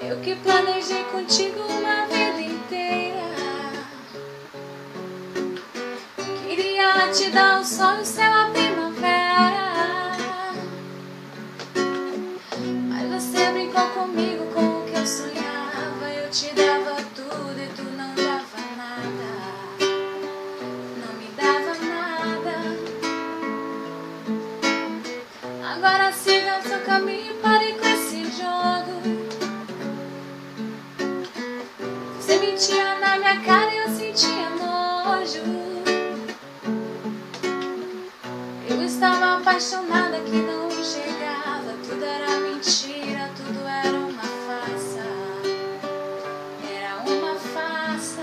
Eu que planejei contigo uma vida inteira. Queria te dar o sol e o céu, a primavera, mas você brincou comigo com o que eu sonhava. Eu te dava tudo e tu não dava nada. Não me dava nada. Agora siga o seu caminho e pare com esse jogo. Você mentia na minha cara e eu sentia nojo. Eu estava apaixonada que não chegava. Tudo era mentira, tudo era uma farsa. Era uma farsa.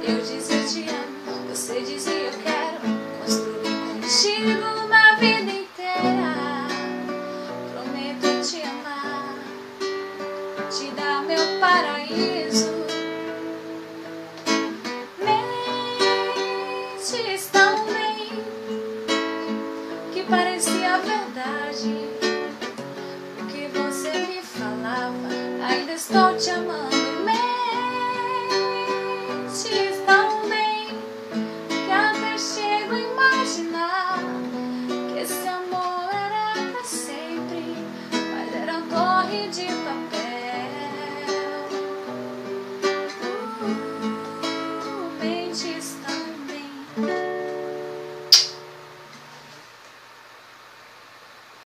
Eu dizia te amo, você dizia eu quero construir contigo uma vida inteira. Prometo te amar, te dar meu paraíso. Mentes tão bem que parecia verdade o que você me falava. Ainda estou te amando.